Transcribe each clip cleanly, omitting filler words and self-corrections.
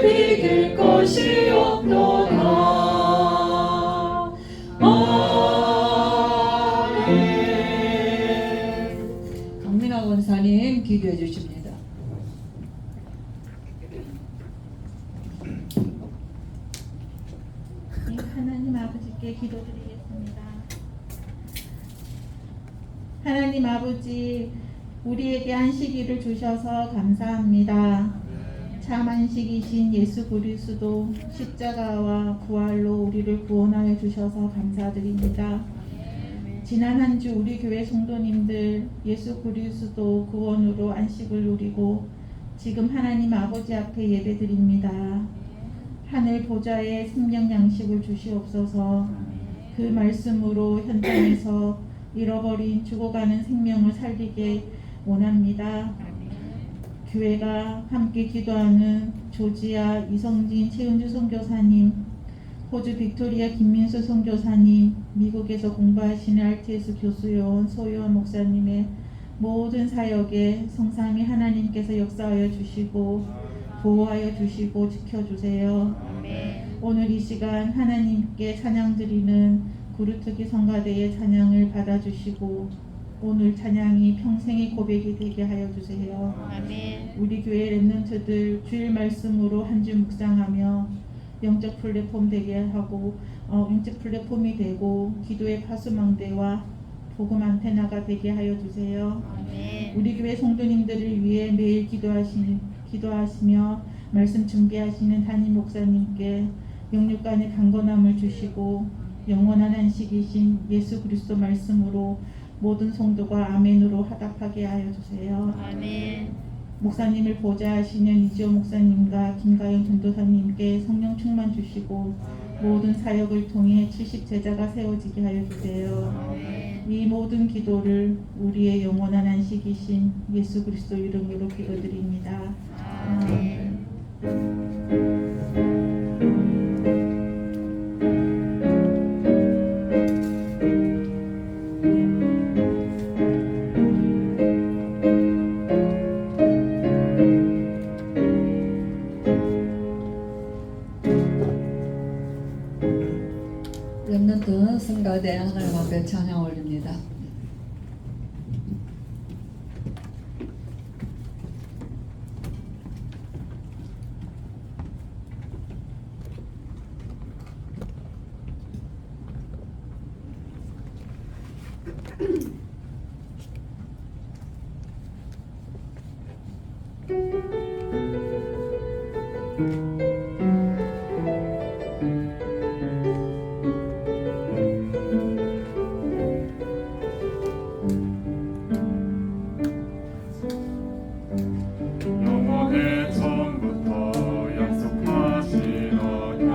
비길 것이 없도다. 아멘. 강민아 권사님 기도해 주십니다. 하나님 아버지께 기도드리겠습니다. 하나님 아버지, 우리에게 안식일을 주셔서 감사합니다. 참 안식이신 예수 그리스도 십자가와 부활로 우리를 구원하여 주셔서 감사드립니다. 지난 한 주 우리 교회 성도님들 예수 그리스도 구원으로 안식을 누리고 지금 하나님 아버지 앞에 예배드립니다. 하늘 보좌에 생명 양식을 주시옵소서. 그 말씀으로 현장에서 잃어버린 죽어가는 생명을 살리게 원합니다. 교회가 함께 기도하는 조지아 이성진 최은주 선교사님, 호주 빅토리아 김민수 선교사님, 미국에서 공부하시는 RTS 교수요원 소요원 목사님의 모든 사역에 성삼위 하나님께서 역사하여 주시고 보호하여 주시고 지켜주세요. 오늘 이 시간 하나님께 찬양 드리는 구루트기 성가대의 찬양을 받아주시고 오늘 찬양이 평생의 고백이 되게 하여 주세요. 아멘. 우리 교회 랩런트들 주일 말씀으로 한 주 묵상하며 영적 플랫폼 되게 하고 영적 플랫폼이 되고 기도의 파수망대와 복음 안테나가 되게 하여 주세요. 아멘. 우리 교회 성도님들을 위해 매일 기도하시며 말씀 준비하시는 담임 목사님께 영육간의 강건함을 주시고 영원한 안식이신 예수 그리스도 말씀으로 모든 성도가 아멘으로 화답하게 하여 주세요. 아멘. 목사님을 보좌하시는 이지호 목사님과 김가영 전도사님께 성령 충만 주시고 모든 사역을 통해 70 제자가 세워지게 하여 주세요. 아멘. 이 모든 기도를 우리의 영원한 안식이신 예수 그리스도 이름으로 기도드립니다. 아멘. 랩런트 성가대 하나님 앞에 찬양 올립니다. 영원의 처음부터 약속하신 언약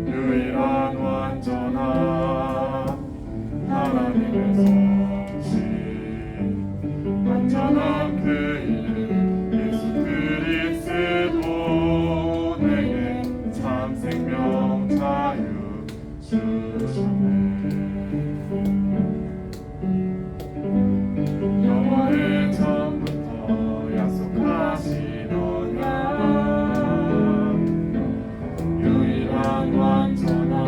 유일한 완전한 하나님의 성실 완전한 그 이름 예수 그리스도 내게 참 생명 자유 주셨네. 영원의 처음부터 약속하신 언약 유일한 완전한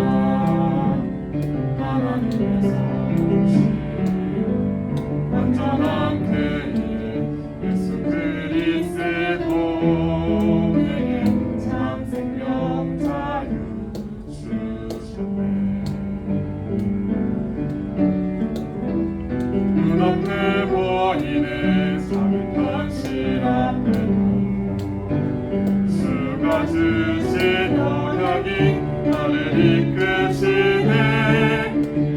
하나님의 성실 완전한 그 이름 예수 그리스도 내게 참 생명 자유 주셨네. 눈앞에 보이는 작은 현실 앞에도 주가 주신 언약이 나를 이끄시네.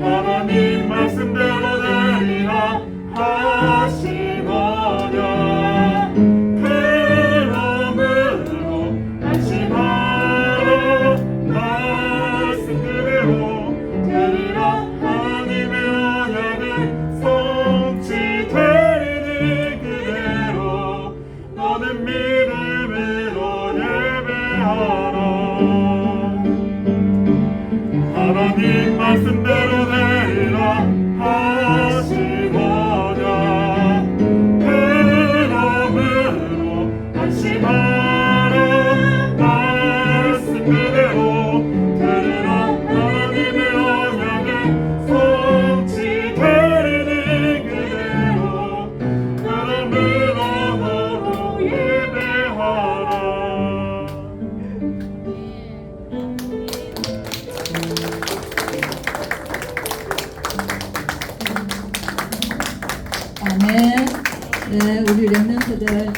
하나님 말씀대로 되리라 하신 언약 그러므로 안심하라. 말씀 그대로 되리라. 하나님의 언약은 성취되리니 그대로 너는 믿음으로 예배하라. 하나님 말씀대로 되리라 하신 언약 그러므로 안심하라. 우리 랩런트들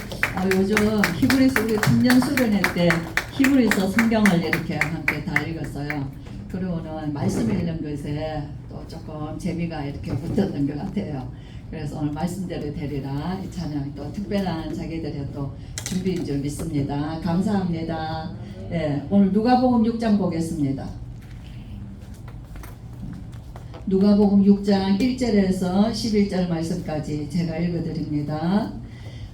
요즘 히브리서 우리 청년 수련회 때 히브리서 성경을 이렇게 함께 다 읽었어요. 그러고는 말씀 읽는 것에 또 조금 재미가 이렇게 붙었던 것 같아요. 그래서 오늘 말씀대로 되리라 이 찬양 또 특별한 자기들의 또 준비인 줄 믿습니다. 감사합니다. 네, 오늘 누가복음 6장 보겠습니다. 누가복음 6장 1절에서 11절 말씀까지 제가 읽어드립니다.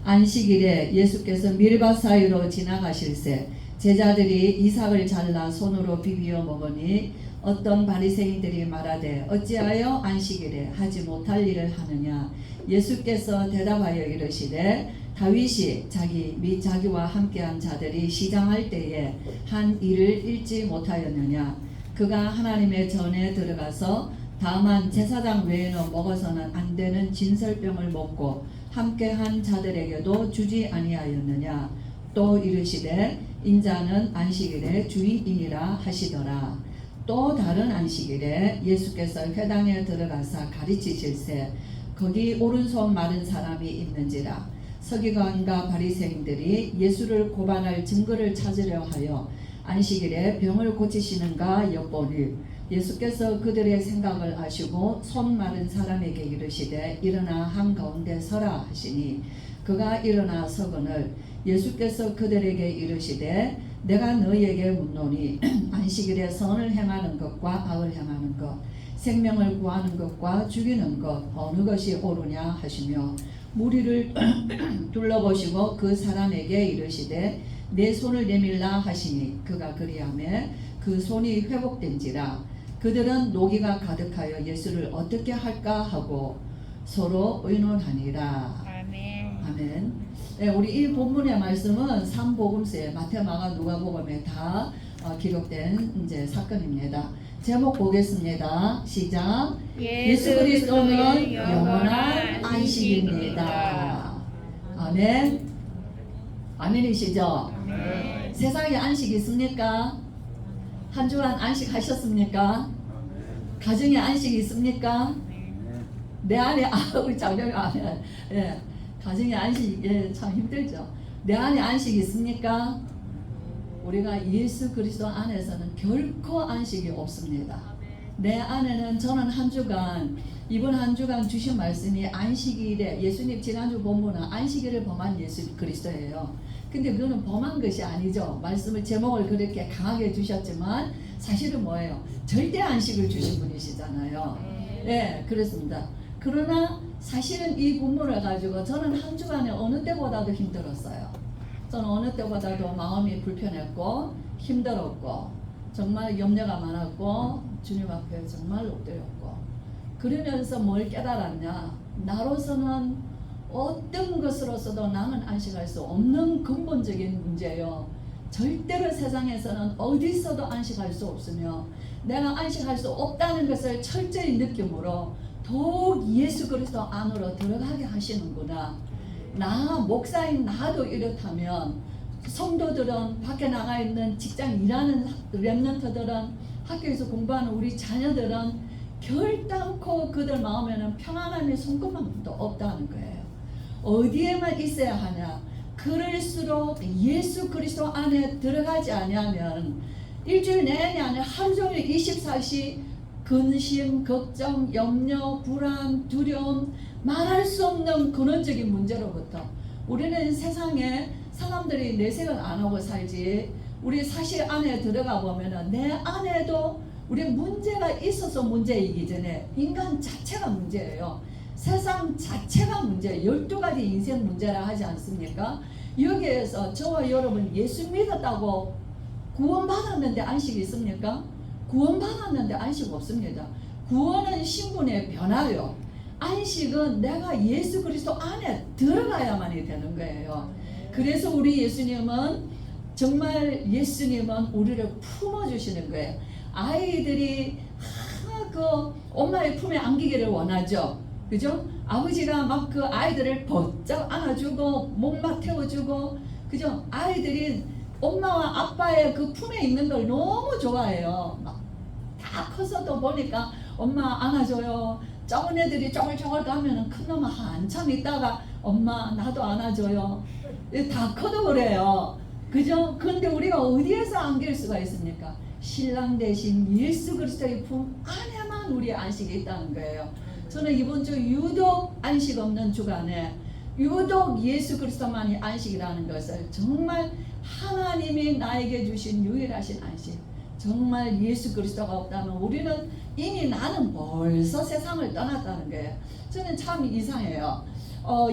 안식일에 예수께서 밀밭 사이로 지나가실새 제자들이 이삭을 잘라 손으로 비비어 먹으니 어떤 바리새인들이 말하되 어찌하여 안식일에 하지 못할 일을 하느냐. 예수께서 대답하여 이르시되 다윗이 자기 및 자기와 함께한 자들이 시장할 때에 한 일을 잃지 못하였느냐. 그가 하나님의 전에 들어가서 다만 제사장 외에는 먹어서는 안 되는 진설병을 먹고 함께한 자들에게도 주지 아니하였느냐. 또 이르시되 인자는 안식일의 주인이니라 하시더라. 또 다른 안식일에 예수께서 회당에 들어가사 가르치실새 거기 오른손 마른 사람이 있는지라. 서기관과 바리새인들이 예수를 고발할 증거를 찾으려 하여 안식일에 병을 고치시는가 엿보니 예수께서 그들의 생각을 아시고 손 마른 사람에게 이르시되 일어나 한가운데 서라 하시니 그가 일어나 서거늘 예수께서 그들에게 이르시되 내가 너희에게 묻노니 안식일에 선을 행하는 것과 악을 행하는 것 생명을 구하는 것과 죽이는 것 어느 것이 옳으냐 하시며 무리를 둘러보시고 그 사람에게 이르시되 내 손을 내밀라 하시니 그가 그리하매 그 손이 회복된지라. 그들은 노기가 가득하여 예수를 어떻게 할까 하고 서로 의논하니라. 아멘. 아멘. 네, 우리 이 본문의 말씀은 3복음서에 마태, 마가, 누가복음에 다 기록된 이제 사건입니다. 제목 보겠습니다. 시작. 예수 그리스도는 영원한 안식입니다. 아멘. 아멘이시죠? 아멘. 세상에 안식이 있습니까? 한 주간 안식하셨습니까? 가정에 안식이 있습니까? 내 안에 우리 장녀님 안에 가정에 안식이 참 힘들죠. 내 안에 안식이 있습니까? 우리가 예수 그리스도 안에서는 결코 안식이 없습니다. 내 안에는 저는 한 주간 이번 한 주간 주신 말씀이 안식일에 예수님 지난주 본문은 안식일을 범한 예수 그리스도예요. 근데 그거는 범한 것이 아니죠. 말씀을 제목을 그렇게 강하게 주셨지만 사실은 뭐예요? 절대 안식을 주신 분이시잖아요. 네, 그렇습니다. 그러나 사실은 이 본문을 가지고 저는 한 주간에 어느 때보다도 힘들었어요. 저는 어느 때보다도 마음이 불편했고 힘들었고 정말 염려가 많았고 주님 앞에 정말 엎드렸고 그러면서 뭘 깨달았냐. 나로서는 어떤 것으로서도 나는 안식할 수 없는 근본적인 문제예요. 절대로 세상에서는 어디서도 안식할 수 없으며 내가 안식할 수 없다는 것을 철저히 느낌으로 더욱 예수 그리스도 안으로 들어가게 하시는구나. 나 목사인 나도 이렇다면 성도들은 밖에 나가 있는 직장 일하는 랩런트들은 학교에서 공부하는 우리 자녀들은 결단코 그들 마음에는 평안함의 손꼽만도 없다는 거예요. 어디에만 있어야 하냐. 그럴수록 예수 그리스도 안에 들어가지 아니하면 일주일 내내 아니라 하루 종일 24시 근심, 걱정, 염려, 불안, 두려움 말할 수 없는 근원적인 문제로부터 우리는 세상에 사람들이 내색을 안 하고 살지 우리 사실 안에 들어가 보면은 내 안에도 우리 문제가 있어서 문제이기 전에 인간 자체가 문제예요. 세상 자체가 문제, 12가지 인생 문제라 하지 않습니까? 여기에서 저와 여러분 예수 믿었다고 구원받았는데 안식이 있습니까? 구원받았는데 안식 없습니다. 구원은 신분의 변화요. 안식은 내가 예수 그리스도 안에 들어가야만이 되는 거예요. 그래서 우리 예수님은 정말 예수님은 우리를 품어주시는 거예요. 아이들이 그 엄마의 품에 안기기를 원하죠. 그죠? 아버지가 막 그 아이들을 번쩍 안아주고 목막 태워주고 그죠? 아이들이 엄마와 아빠의 그 품에 있는 걸 너무 좋아해요. 막 다 커서도 보니까 엄마 안아줘요. 작은 애들이 쪼글쪼글 가면은 큰 놈은 한참 있다가 엄마 나도 안아줘요. 다 커도 그래요. 그죠? 근데 우리가 어디에서 안길 수가 있습니까? 신랑 대신 예수 그리스도의 품 안에만 우리의 안식이 있다는 거예요. 저는 이번 주 유독 안식 없는 주간에 유독 예수 그리스도만이 안식이라는 것을 정말 하나님이 나에게 주신 유일하신 안식, 정말 예수 그리스도가 없다면 우리는 이미 나는 벌써 세상을 떠났다는 거예요. 저는 참 이상해요.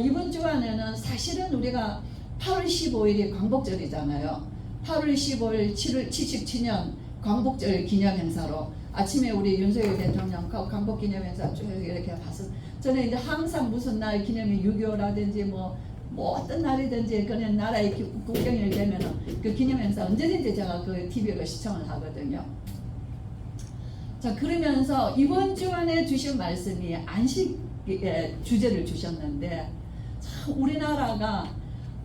이번 주간에는 사실은 우리가 8월 15일이 광복절이잖아요. 8월 15일 77년 광복절 기념행사로 아침에 우리 윤석열 대통령 광복 기념행사 쭉 이렇게 봐서 저는 이제 항상 무슨 날 기념이 6.25라든지 뭐 어떤 날이든지 그냥 나라의 국경일 되면은 그 기념행사 언제든지 제가 그 TV로 시청을 하거든요. 자, 그러면서 이번 주간에 주신 말씀이 안식의 주제를 주셨는데 참 우리나라가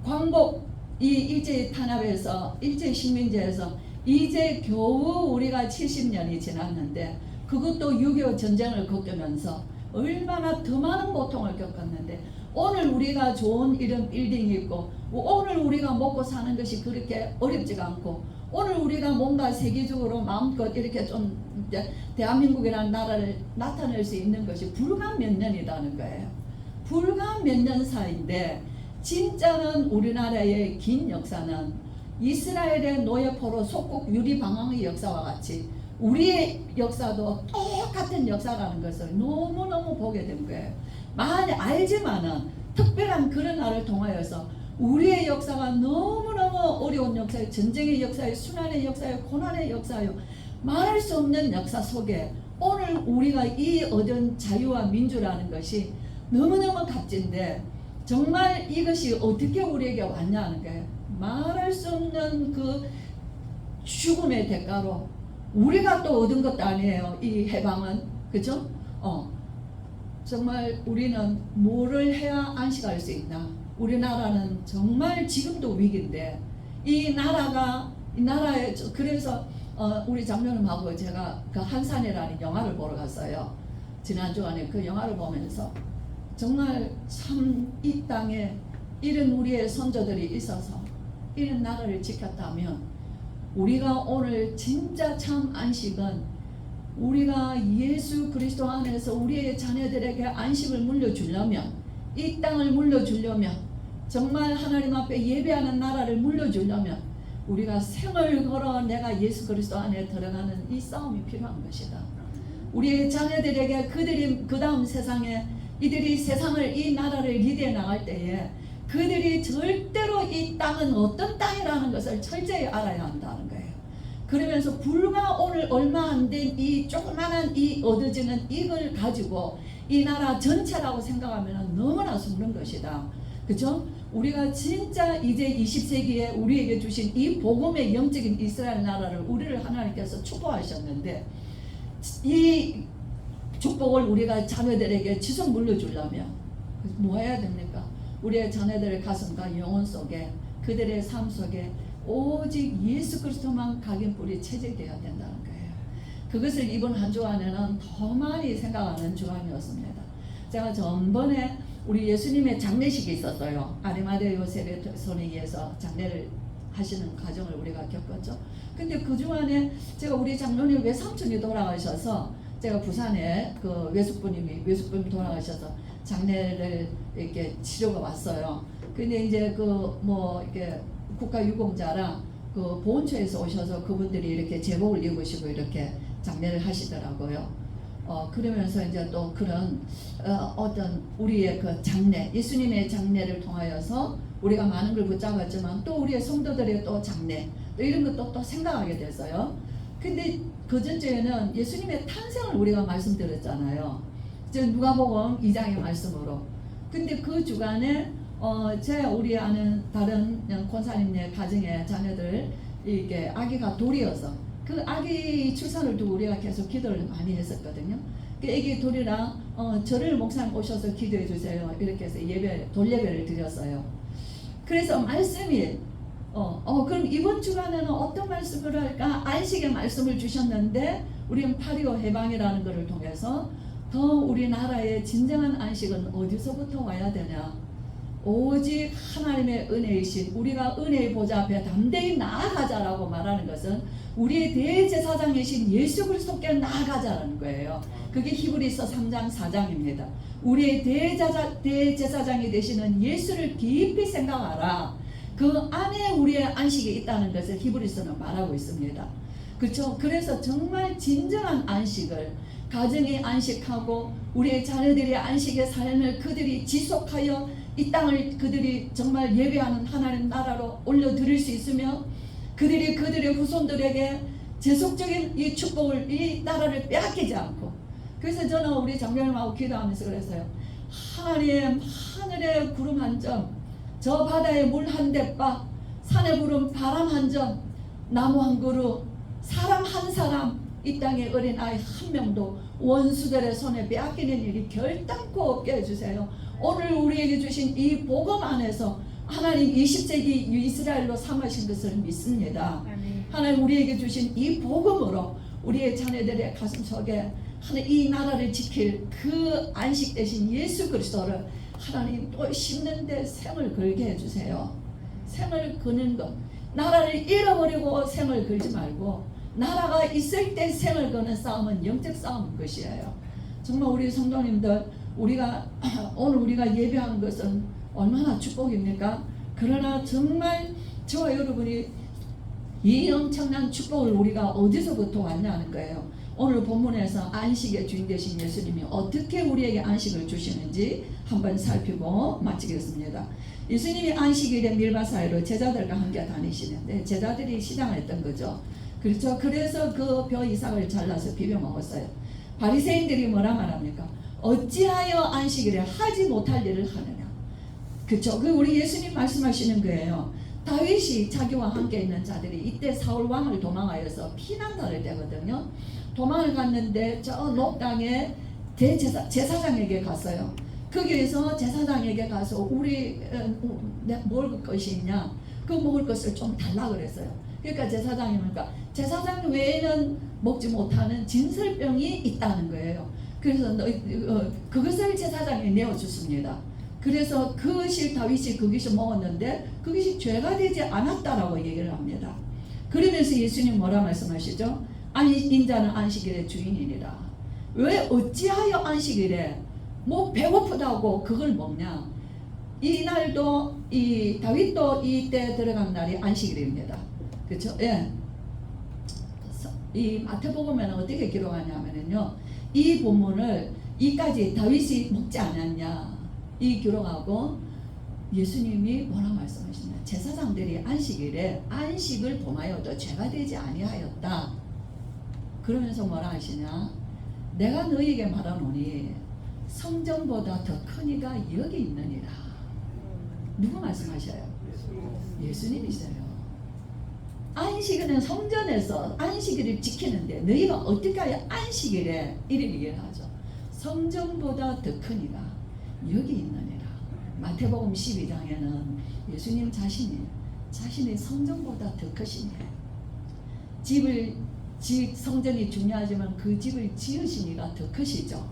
광복 이 일제 탄압에서 일제 식민지에서 이제 겨우 우리가 70년이 지났는데 그것도 6.25 전쟁을 겪으면서 얼마나 더 많은 고통을 겪었는데 오늘 우리가 좋은 이런 빌딩이 있고 오늘 우리가 먹고 사는 것이 그렇게 어렵지가 않고 오늘 우리가 뭔가 세계적으로 마음껏 이렇게 좀 대한민국이라는 나라를 나타낼 수 있는 것이 불과 몇 년이라는 거예요. 불과 몇 년 사이인데 진짜는 우리나라의 긴 역사는 이스라엘의 노예포로 속국 유리방황의 역사와 같이 우리의 역사도 똑같은 역사라는 것을 너무너무 보게 된 거예요. 많이 알지만은 특별한 그런 날을 통하여서 우리의 역사가 너무너무 어려운 역사예요. 전쟁의 역사예요. 순환의 역사예요. 고난의 역사예요. 말할 수 없는 역사 속에 오늘 우리가 이 얻은 자유와 민주라는 것이 너무너무 값진데 정말 이것이 어떻게 우리에게 왔냐는 거예요. 말할 수 없는 그 죽음의 대가로 우리가 또 얻은 것도 아니에요. 이 해방은. 그죠? 정말 우리는 뭐를 해야 안식할 수 있나? 우리나라는 정말 지금도 위기인데 이 나라에 그래서 우리 장로님하고 제가 그 한산이라는 영화를 보러 갔어요. 지난주간에 그 영화를 보면서 정말 참 이 땅에 이런 우리의 선조들이 있어서 이런 나라를 지켰다면 우리가 오늘 진짜 참 안식은 우리가 예수 그리스도 안에서 우리의 자녀들에게 안식을 물려주려면 이 땅을 물려주려면 정말 하나님 앞에 예배하는 나라를 물려주려면 우리가 생을 걸어 내가 예수 그리스도 안에 들어가는 이 싸움이 필요한 것이다. 우리의 자녀들에게 그들이 그 다음 세상에 이들이 세상을 이 나라를 리드해 나갈 때에 그들이 절대로 이 땅은 어떤 땅이라는 것을 철저히 알아야 한다는 거예요. 그러면서 불과 오늘 얼마 안 된 이 조그마한 이 얻어지는 이걸 가지고 이 나라 전체라고 생각하면 너무나 숨는 것이다. 그죠? 우리가 진짜 이제 20세기에 우리에게 주신 이 복음의 영적인 이스라엘 나라를 우리를 하나님께서 축복하셨는데 이 축복을 우리가 자녀들에게 지속 물려주려면 뭐 해야 됩니까? 우리의 자녀들의 가슴과 영혼 속에 그들의 삶 속에 오직 예수 그리스도만 각인뿌리 체질되어야 된다는 거예요. 그것을 이번 한 주간에는 더 많이 생각하는 주간이었습니다. 제가 전번에 우리 예수님의 장례식이 있었어요. 아리마대 요셉의 손에 의해서 장례를 하시는 과정을 우리가 겪었죠. 근데 그 주간에 제가 우리 장로님 외삼촌이 돌아가셔서 제가 부산에 그 외숙부님이 돌아가셔서 장례를 이렇게 치료가 왔어요. 근데 이제 그 뭐 이렇게 국가유공자라 그 보훈처에서 오셔서 그분들이 이렇게 제복을 입으시고 이렇게 장례를 하시더라고요. 그러면서 이제 또 그런 어떤 우리의 그 장례, 예수님의 장례를 통하여서 우리가 많은 걸 붙잡았지만 또 우리의 성도들의 또 장례, 또 이런 것도 또 생각하게 됐어요. 근데 그 전주에는 예수님의 탄생을 우리가 말씀드렸잖아요. 이제 누가복음 2장의 말씀으로. 근데 그 주간에 우리 아는 다른 권사님네 가정의 자녀들 이렇게 아기가 돌이어서 그 아기 출산을 두고 우리가 계속 기도를 많이 했었거든요. 그 아기 돌이랑 저를 목사님 오셔서 기도해 주세요. 이렇게 해서 돌예배를 드렸어요. 그래서 말씀이 그럼 이번 주간에는 어떤 말씀을 할까? 안식의 말씀을 주셨는데 우리는 8.25 해방이라는 것을 통해서 더 우리나라의 진정한 안식은 어디서부터 와야 되냐? 오직 하나님의 은혜이신 우리가 은혜의 보좌 앞에 담대히 나아가자라고 말하는 것은 우리의 대제사장이신 예수 그리스도께 나아가자라는 거예요. 그게 히브리서 3장 4장입니다. 우리의 대제사장이 되시는 예수를 깊이 생각하라. 그 안에 우리의 안식이 있다는 것을 히브리서는 말하고 있습니다. 그렇죠? 그래서 정말 진정한 안식을 가정이 안식하고 우리의 자녀들의 안식의 삶을 그들이 지속하여 이 땅을 그들이 정말 예배하는 하나님 나라로 올려드릴 수 있으며 그들이 그들의 후손들에게 지속적인 이 축복을 이 나라를 빼앗기지 않고 그래서 저는 우리 장로님하고 기도하면서 그랬어요. 하나님 하늘의 구름 한 점, 저 바다에 물 한 대바, 산에 부른 바람 한 점, 나무 한 그루, 사람 한 사람, 이 땅의 어린아이 한 명도 원수들의 손에 빼앗기는 일이 결단코 없게 해주세요. 오늘 우리에게 주신 이 복음 안에서 하나님 20세기 이스라엘로 삼으신 것을 믿습니다. 하나님 우리에게 주신 이 복음으로 우리의 자녀들의 가슴 속에 하나님 이 나라를 지킬 그 안식 대신 예수 그리스도를 하나님 또 심는데 생을 걸게 해주세요. 생을 거는 것, 나라를 잃어버리고 생을 걸지 말고 나라가 있을 때 생을 거는 싸움은 영적 싸움인 것이에요. 정말 우리 성도님들 오늘 우리가 예배하는 것은 얼마나 축복입니까? 그러나 정말 저와 여러분이 이 엄청난 축복을 우리가 어디서부터 왔냐는 거예요. 오늘 본문에서 안식의 주인 되신 예수님이 어떻게 우리에게 안식을 주시는지 한번 살피고 마치겠습니다. 예수님이 안식일에 밀밭 사이로 제자들과 함께 다니시는데 제자들이 시장했던 거죠. 그렇죠. 그래서 그 벼 이삭을 잘라서 비벼 먹었어요. 바리새인들이 뭐라 말합니까? 어찌하여 안식일에 하지 못할 일을 하느냐. 그렇죠. 그 우리 예수님 말씀하시는 거예요. 다윗이 자기와 함께 있는 자들이 이때 사울 왕을 도망하여서 피난할 때거든요. 도망을 갔는데 저 녹당에 제사장에게 갔어요. 거기에서 제사장에게 가서 우리 먹을 것이 있냐? 그 먹을 것을 좀 달라 그랬어요. 그러니까 제사장이 뭐니까 제사장 외에는 먹지 못하는 진설병이 있다는 거예요. 그래서 그것을 제사장에 내어줬습니다. 그래서 그것을 다윗이 그것을 먹었는데 그것이 죄가 되지 않았다라고 얘기를 합니다. 그러면서 예수님 뭐라 말씀하시죠? 인자는 안식일의 주인이니라. 왜 어찌하여 안식일에 뭐 배고프다고 그걸 먹냐? 이날도 이 다윗도 이때 들어간 날이 안식일입니다. 그렇죠? 예. 이 마태복음에는 어떻게 기록하냐면요, 이 본문을 이까지 다윗이 먹지 않았냐 이 기록하고 예수님이 뭐라 말씀하시냐? 제사장들이 안식일에 안식을 범하여도 죄가 되지 아니하였다. 그러면서 뭐라 하시냐? 내가 너희에게 말하노니 성전보다 더 큰 이가 여기 있느니라. 누구 말씀하셔요? 예수님이세요. 안식일은 성전에서 안식일을 지키는데 너희가 어떻게 하여 안식일에 이런 얘기를 하죠? 성전보다 더 큰 이가 여기 있느니라. 마태복음 12장에는 예수님 자신이 성전보다 더 크시니 성전이 중요하지만 그 집을 지으신 이가 더 크시죠.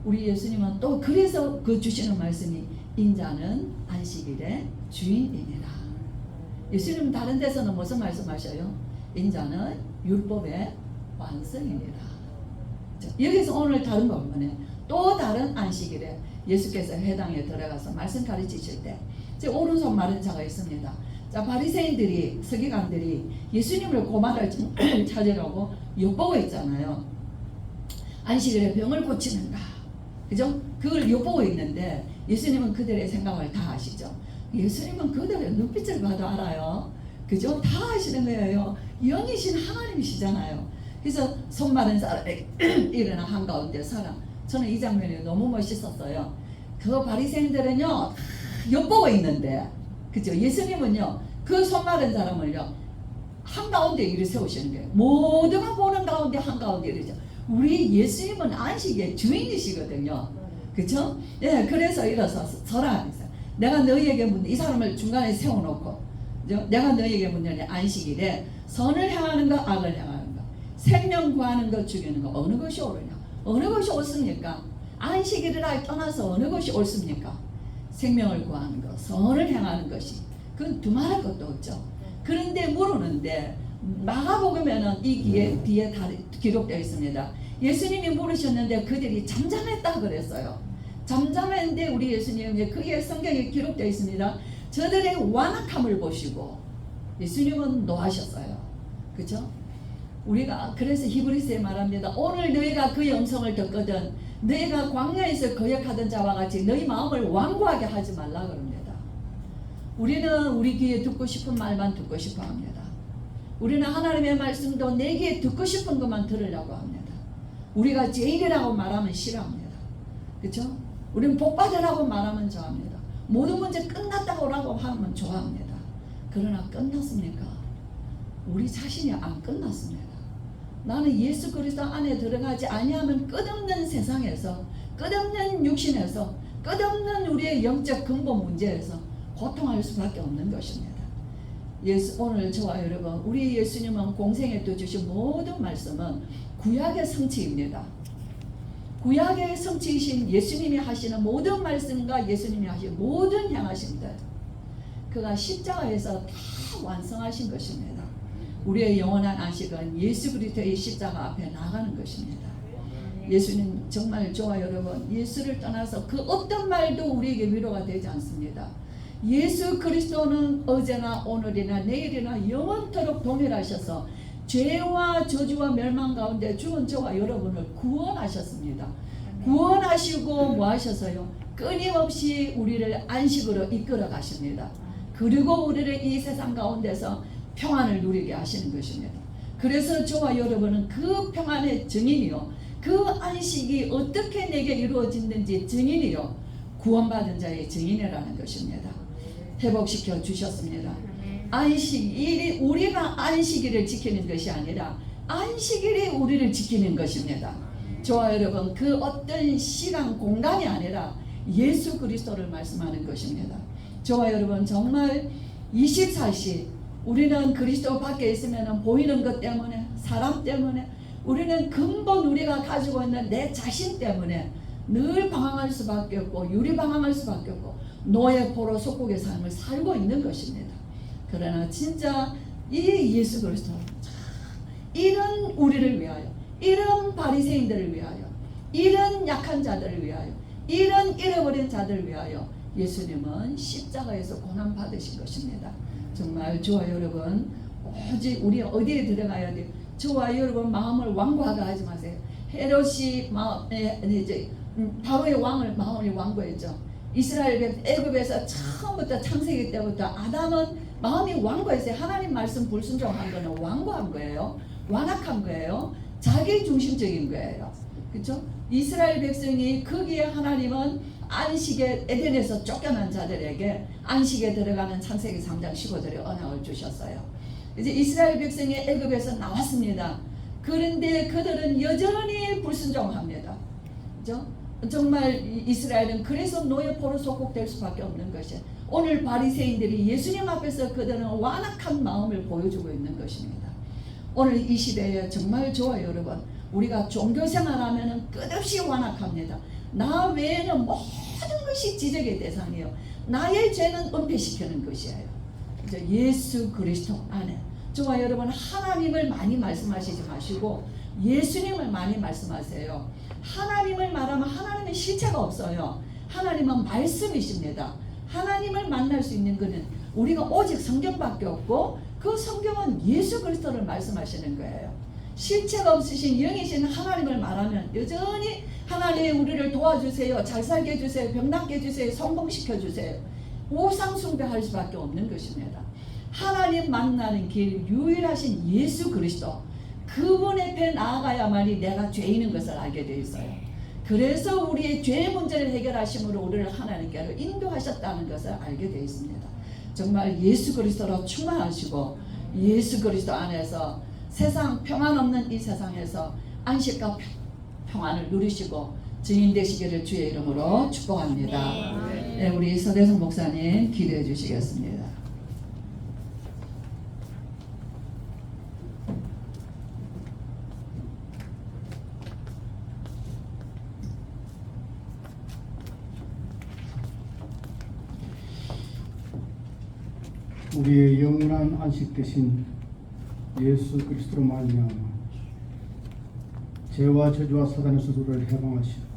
우리 예수님은 또 그래서 그 주시는 말씀이 인자는 안식일의 주인이니라. 예수님은 다른 데서는 무슨 말씀하셔요? 인자는 율법의 완성이니라. 여기서 오늘 다른 거 뭐냐? 또 다른 안식일에 예수께서 회당에 들어가서 말씀 가르치실 때 제 오른손 마른 자가 있습니다. 자, 바리새인들이 서기관들이 예수님을 고발할 찾으려고 엿보고 있잖아요. 안식일에 병을 고치는가, 그죠? 그걸 엿보고 있는데 예수님은 그들의 생각을 다 아시죠. 예수님은 그들의 눈빛을 봐도 알아요. 그죠? 다 아시는 거예요. 영이신 하나님이시잖아요. 그래서 손 마른 사람이 일어나 한가운데 사람. 저는 이 장면이 너무 멋있었어요. 그 바리새인들은요 엿보고 있는데, 그죠? 예수님은요 그 손 마른 사람을요 한가운데 이를 세우시는 거예요. 모두가 보는 가운데 한가운데 이르죠. 우리 예수님은 안식의 주인이시거든요. 그죠? 예, 그래서 일어서서 서라. 내가 너희에게 이 사람을 중간에 세워놓고, 그죠? 내가 너희에게 묻느니 안식일에 선을 행하는가 악을 행하는가, 생명 구하는 것 죽이는 것 어느 것이 옳으냐? 어느 것이 옳습니까? 안식일을 떠나서 어느 것이 옳습니까? 생명을 구하는 것, 선을 행하는 것이 그건 두말할 것도 없죠. 그런데 물으는데 마가복음에는 이 뒤에 다 기록되어 있습니다. 예수님이 물으셨는데 그들이 잠잠했다 그랬어요. 잠잠했는데 우리 예수님이 그게 성경에 기록되어 있습니다. 저들의 완악함을 보시고 예수님은 노하셨어요. 그죠? 우리가 그래서 히브리서에 말합니다. 오늘 너희가 그의 음성을 듣거든 너희가 광야에서 거역하던 자와 같이 너희 마음을 완고하게 하지 말라 그럽니다. 우리는 우리 귀에 듣고 싶은 말만 듣고 싶어 합니다. 우리는 하나님의 말씀도 내 귀에 듣고 싶은 것만 들으려고 합니다. 우리가 제일이라고 말하면 싫어합니다. 그렇죠? 우리는 복받으라고 말하면 좋아합니다. 모든 문제 끝났다고 하면 좋아합니다. 그러나 끝났습니까? 우리 자신이 안 끝났습니다. 나는 예수 그리스도 안에 들어가지 아니하면 끝없는 세상에서, 끝없는 육신에서, 끝없는 우리의 영적 근본 문제에서 고통할 수밖에 없는 것입니다. 오늘 저와 여러분, 우리 예수님은 공생에 또 주신 모든 말씀은 구약의 성취입니다. 구약의 성취이신 예수님이 하시는 모든 말씀과 예수님이 하신 모든 행하심들, 그가 십자가에서 다 완성하신 것입니다. 우리의 영원한 안식은 예수 그리스도의 십자가 앞에 나가는 것입니다. 예수님 정말 저와 여러분, 예수를 떠나서 그 어떤 말도 우리에게 위로가 되지 않습니다. 예수 그리스도는 어제나 오늘이나 내일이나 영원토록 동일하셔서 죄와 저주와 멸망 가운데 죽은 저와 여러분을 구원하셨습니다. 구원하시고 뭐 하셔서요? 끊임없이 우리를 안식으로 이끌어 가십니다. 그리고 우리를 이 세상 가운데서 평안을 누리게 하시는 것입니다. 그래서 저와 여러분은 그 평안의 증인이요, 그 안식이 어떻게 내게 이루어졌는지 증인이요, 구원받은 자의 증인이라는 것입니다. 회복시켜 주셨습니다. 안식일이 우리가 안식일을 지키는 것이 아니라 안식일이 우리를 지키는 것입니다. 저와 여러분, 그 어떤 시간 공간이 아니라 예수 그리스도를 말씀하는 것입니다. 저와 여러분, 정말 24시 우리는 그리스도 밖에 있으면 보이는 것 때문에, 사람 때문에, 우리는 근본 우리가 가지고 있는 내 자신 때문에 늘 방황할 수밖에 없고 유리방황할 수밖에 없고 노예 포로 속국의 삶을 살고 있는 것입니다. 그러나 진짜 이 예수 그리스도, 이런 우리를 위하여, 이런 바리새인들을 위하여, 이런 약한 자들을 위하여, 이런 잃어버린 자들을 위하여 예수님은 십자가에서 고난 받으신 것입니다. 정말 저와 여러분, 오직 우리 어디에 들어가야 돼요? 저와 여러분 마음을 완고하게 하지 마세요. 헤롯이 바로의 마음이 완고했죠. 이스라엘 애굽에서 처음부터 창세기 때부터 아담은 마음이 완고했어요. 하나님 말씀 불순종한 거는 완고한 거예요. 완악한 거예요. 자기 중심적인 거예요. 그렇죠? 이스라엘 백성이 거기에 하나님은 안식에 에덴에서 쫓겨난 자들에게 안식에 들어가는 창세기 3장 15절에 언약을 주셨어요. 이제 이스라엘 백성이 애굽에서 나왔습니다. 그런데 그들은 여전히 불순종합니다. 그렇죠? 정말 이스라엘은 그래서 노예 포로 속국될 수밖에 없는 것이, 오늘 바리새인들이 예수님 앞에서 그들은 완악한 마음을 보여주고 있는 것입니다. 오늘 이 시대에 정말 저와 여러분, 우리가 종교생활하면 끝없이 완악합니다. 나 외에는 모든 것이 지적의 대상이에요. 나의 죄는 은폐시키는 것이에요. 예수 그리스도 안에 저와 여러분, 하나님을 많이 말씀하시지 마시고 예수님을 많이 말씀하세요. 하나님을 말하면 하나님의 실체가 없어요. 하나님은 말씀이십니다. 하나님을 만날 수 있는 것은 우리가 오직 성경밖에 없고, 그 성경은 예수 그리스도를 말씀하시는 거예요. 실체가 없으신 영이신 하나님을 말하면 여전히 하나님 우리를 도와주세요, 잘 살게 해주세요, 병 낫게 해주세요, 성공시켜주세요, 우상 숭배할 수밖에 없는 것입니다. 하나님 만나는 길 유일하신 예수 그리스도, 그분 앞에 나아가야만이 내가 죄인인 것을 알게 되어 있어요. 그래서 우리의 죄 문제를 해결하심으로 우리를 하나님께로 인도하셨다는 것을 알게 되어 있습니다. 정말 예수 그리스도로 충만하시고 예수 그리스도 안에서 세상 평안 없는 이 세상에서 안식과 평안을 누리시고 증인 되시기를 주의 이름으로 축복합니다. 네, 우리 서대성 목사님 기도해 주시겠습니다. 우리의 영원한 안식 되신 예수 그리스도로 말미암아 죄와 저주와 사단의 수고를 해방하시고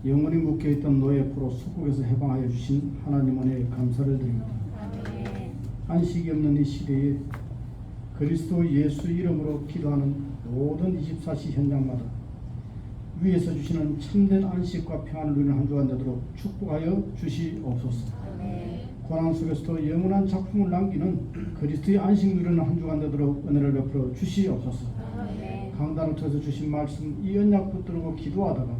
영원히 묶여있던 노예 포로 속국에서 해방하여 주신 하나님 은혜에 감사를 드립니다. 안식이 없는 이 시대에 그리스도 예수 이름으로 기도하는 모든 24시 현장마다 위에서 주시는 참된 안식과 평안을 누리는 한 주간 되도록 축복하여 주시옵소서. 고난 속에서도 영원한 작품을 남기는 그리스도의 안식 누리는 한 주간 되도록 은혜를 베풀어 주시옵소서. 강단을 통해서 주신 말씀 이 언약 붙들고 기도하다가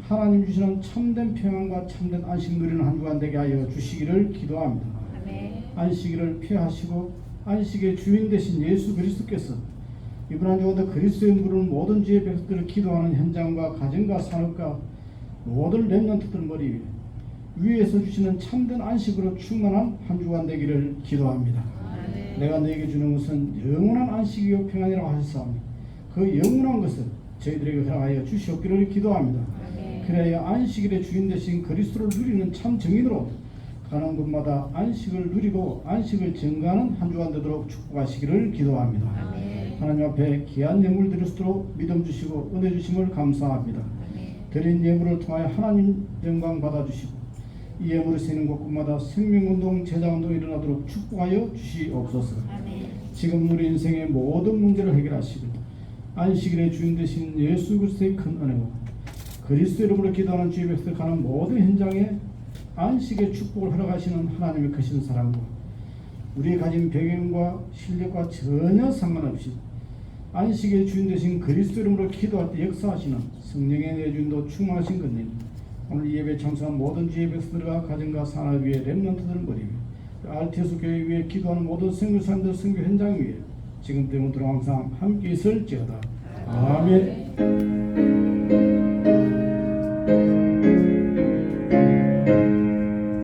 하나님 주시는 참된 평안과 참된 안식 누리는 한 주간 되게 하여 주시기를 기도합니다. 안식일을 피하시고 안식의 주인 되신 예수 그리스도께서 이번 한 주간도 그리스도의 부르는 모든 주의 백성들을 기도하는 현장과 가정과 산업과 모든 렘넌트들 머리 위에서 주시는 참된 안식으로 충만한 한 주간 되기를 기도합니다. 내가 너에게 주는 것은 영원한 안식이요 평안이라고 하셨사오니 그 영원한 것을 저희들에게 허락하여 주시옵기를 기도합니다. 그래야 안식일의 주인 되신 그리스도를 누리는 참 정인으로 가는 곳마다 안식을 누리고 안식을 증가하는 한 주간 되도록 축복하시기를 기도합니다. 하나님 앞에 귀한 예물 드릴 수 있도록 믿음 주시고 은혜 주심을 감사합니다. 드린 예물을 통하여 하나님 영광 받아주시고 이 예물을 쓰는 곳곳마다 생명운동, 제자운동이 일어나도록 축복하여 주시옵소서. 지금 우리 인생의 모든 문제를 해결하시고 안식일의 주인 되신 예수 그리스도의 큰 은혜와 그리스도 이름으로 기도하는 주의 백성들 가는 모든 현장에 안식의 축복을 허락하시는 하나님의 크신 사랑과 우리의 가진 배경과 실력과 전혀 상관없이 안식의 주인 되신 그리스도 이름으로 기도할 때 역사하시는 성령의 내주인도 충만하신 것님 오늘 이 예배에 참석한 모든 주의 백성들과 가정과 산업 위에 렘넌트들 머리 위에 RTS 교회 위에 기도하는 모든 선교사님들 선교 현장 위에 지금 때문에 항상 함께 있을지어다. 아멘.